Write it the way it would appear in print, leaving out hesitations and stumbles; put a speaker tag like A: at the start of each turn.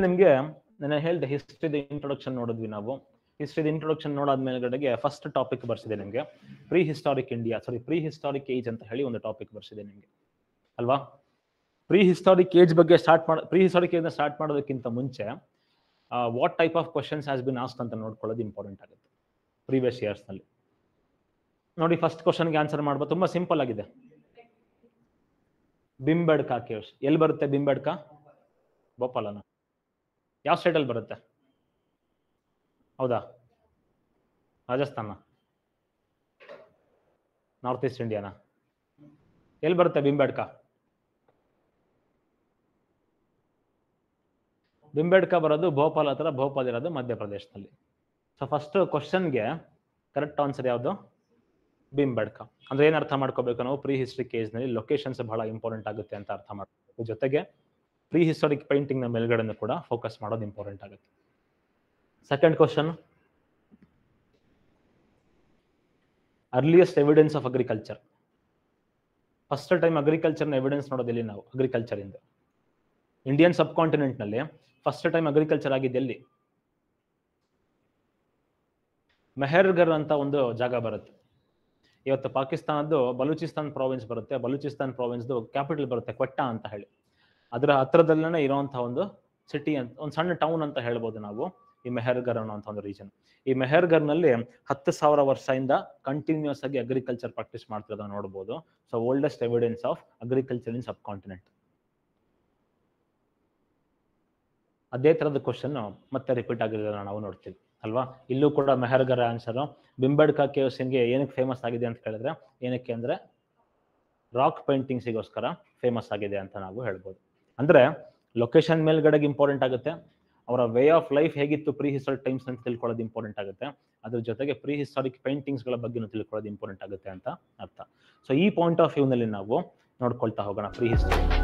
A: ನಿಮ್ಗೆ ನಾನು ಹೇಳಿದೆ ಹಿಸ್ಟ್ರಿ ಇಂಟ್ರೊಡಕ್ಷನ್ ನೋಡಿದ್ವಿ ನಾವು. ಹಿಸ್ಟ್ರಿ ಇಂಟ್ರೊಡಕ್ಷನ್ ನೋಡಾದ್ಮೇಲೆಗಡೆಗೆ ಫಸ್ಟ್ ಟಾಪಿಕ್ ಬರ್ಸಿದೆ ನಿಮ್ಗೆ prehistoric India, prehistoric age ಅಂತ ಹೇಳಿ ಒಂದು ಟಾಪಿಕ್ ಬರ್ಸಿದೆ ನಿಮ್ಗೆ ಅಲ್ವಾ. ಪ್ರೀ ಹಿಸ್ಟಾರಿಕ್ ಏಜ್ ಬಗ್ಗೆ ಪ್ರೀ ಹಿಸ್ಟಾರಿಕ್ ಏಜ್ ಸ್ಟಾರ್ಟ್ ಮಾಡೋದಕ್ಕಿಂತ ಮುಂಚೆ what type of questions has been asked ಅಂತ ನೋಡ್ಕೊಳ್ಳೋದು ಇಂಪಾರ್ಟೆಂಟ್ ಆಗುತ್ತೆ ಪ್ರೀವಿಯಸ್ ಇಯರ್ಸ್ ನಲ್ಲಿ. ನೋಡಿ ಫಸ್ಟ್ ಕ್ವಶನ್ಗೆ ಆನ್ಸರ್ ಮಾಡ್ಬೋದು, ತುಂಬಾ ಸಿಂಪಲ್ ಆಗಿದೆ. ಬಿಂಬಡ್ಕಾ ಕೇವ್ಸ್ ಎಲ್ಲಿ ಬರುತ್ತೆ? ಬಿಂಬಡ್ಕಾ ಭೋಪಾಲನ? ಯಾವ ಸ್ಟೇಟ್ ಅಲ್ಲಿ ಬರುತ್ತೆ? ಹೌದಾ, ರಾಜಸ್ಥಾನ, ನಾರ್ತ್ ಈಸ್ಟ್ ಇಂಡಿಯಾನಾ? ಎಲ್ಲಿ ಬರುತ್ತೆ ಬಿಂಬಡ್ಕಾ? ಬಿಂಬಡ್ಕಾ ಬರೋದು ಭೋಪಾಲ್ ಹತ್ರ, ಭೋಪಾಲ್ ಇರೋದು ಮಧ್ಯಪ್ರದೇಶದಲ್ಲಿ. ಸೊ ಫಸ್ಟ್ ಕ್ವಶನ್ಗೆ ಕರೆಕ್ಟ್ ಆನ್ಸರ್ ಯಾವುದು? ಬಿಂಬಡ್ಕಾ. ಅಂದ್ರೆ ಏನ್ ಅರ್ಥ ಮಾಡ್ಕೋಬೇಕು ನಾವು? ಪ್ರೀ ಹಿಸ್ಟ್ರಿಕ್ ಏಜ್ ನಲ್ಲಿ ಲೊಕೇಶನ್ಸ್ ಬಹಳ ಇಂಪಾರ್ಟೆಂಟ್ ಆಗುತ್ತೆ ಅಂತ ಅರ್ಥ ಮಾಡ್ಕೋಬೇಕು. ಜೊತೆಗೆ ಪ್ರೀ ಹಿಸ್ಟಾರಿಕ್ ಪೇಂಟಿಂಗ್ ನ ಮೇಲ್ಗಡೆ ಕೂಡ ಫೋಕಸ್ ಮಾಡೋದು ಇಂಪಾರ್ಟೆಂಟ್ ಆಗುತ್ತೆ. Second question, earliest evidence of agriculture. First time agriculture ನ ಎವಿಡೆನ್ಸ್ ನೋಡೋದಿಲ್ಲಿ ನಾವು. ಅಗ್ರಿಕಲ್ಚರ್ ಇಂದ ಇಂಡಿಯನ್ ಸಬ್ ಕಾಂಟಿನೆಂಟ್ ನಲ್ಲಿ ಫಸ್ಟ್ ಟೈಮ್ ಅಗ್ರಿಕಲ್ಚರ್ ಆಗಿದ್ದು ಎಲ್ಲಿ? ಮೆಹರ್ಗರ್ ಅಂತ ಒಂದು ಜಾಗ ಬರುತ್ತೆ. ಇವತ್ತು ಪಾಕಿಸ್ತಾನದ್ದು ಬಲೂಚಿಸ್ತಾನ್ ಪ್ರಾವಿನ್ಸ್ ಬರುತ್ತೆ. ಬಲೂಚಿಸ್ತಾನ್ ಪ್ರಾವಿನ್ಸ್ ಕ್ಯಾಪಿಟಲ್ ಬರುತ್ತೆ ಕ್ವೆಟ್ಟಾ ಅಂತ ಹೇಳಿ. ಅದರ ಹತ್ರದಲ್ಲೇ ಇರುವಂತಹ ಒಂದು ಸಿಟಿ ಅಂತ, ಒಂದು ಸಣ್ಣ ಟೌನ್ ಅಂತ ಹೇಳ್ಬೋದು ನಾವು ಈ ಮೆಹರ್ಗರ್ ಅನ್ನೋಂಥ ಒಂದು ರೀಜನ್. ಈ ಮೆಹರ್ಗರ್ ನಲ್ಲಿ 10,000 ವರ್ಷದಿಂದ ಕಂಟಿನ್ಯೂಸ್ ಆಗಿ ಅಗ್ರಿಕಲ್ಚರ್ ಪ್ರಾಕ್ಟೀಸ್ ಮಾಡ್ತಿರೋದನ್ನ ನೋಡ್ಬೋದು. So oldest evidence of agriculture in sub continent. ಅದೇ ತರದ ಕ್ವಶನ್ ಮತ್ತೆ ರಿಪೀಟ್ ಆಗಿರೋದನ್ನ ನಾವು ನೋಡ್ತೀವಿ ಅಲ್ವಾ. ಇಲ್ಲೂ ಕೂಡ ಮೆಹರ್ಗರ್ ಆನ್ಸರ್. ಬಿಂಬಡ್ಕಾ ಕೇವ್ಸ್ ಏನಕ್ಕೆ ಫೇಮಸ್ ಆಗಿದೆ ಅಂತ ಕೇಳಿದ್ರೆ, ಏನಕ್ಕೆ ಅಂದ್ರೆ ರಾಕ್ ಪೇಂಟಿಂಗ್ಸಿಗೋಸ್ಕರ ಫೇಮಸ್ ಆಗಿದೆ ಅಂತ ನಾವು ಹೇಳ್ಬೋದು. ಅಂದ್ರೆ ಲೊಕೇಶನ್ ಮೇಲ್ಗಡೆಗೆ ಇಂಪಾರ್ಟೆಂಟ್ ಆಗುತ್ತೆ, ಅವರ ವೇ ಆಫ್ ಲೈಫ್ ಹೇಗಿತ್ತು ಪ್ರೀ ಹಿಸ್ಟಾರಿಕ್ ಟೈಮ್ಸ್ ಅಂತ ತಿಳ್ಕೊಳ್ಳೋದು ಇಂಪಾರ್ಟೆಂಟ್ ಆಗುತ್ತೆ. ಅದ್ರ ಜೊತೆಗೆ ಪ್ರೀ ಹಿಸ್ಟಾರಿಕ್ ಪೇಂಟಿಂಗ್ಸ್ ಗಳ ಬಗ್ಗೆ ತಿಳ್ಕೊಳ್ಳೋದು ಇಂಪಾರ್ಟೆಂಟ್ ಆಗುತ್ತೆ ಅಂತ ಅರ್ಥ. ಸೊ ಈ ಪಾಯಿಂಟ್ ಆಫ್ ವ್ಯೂ ನಲ್ಲಿ ನಾವು ನೋಡ್ಕೊಳ್ತಾ ಹೋಗೋಣ ಪ್ರೀ ಹಿಸ್ಟಾರಿಕ್.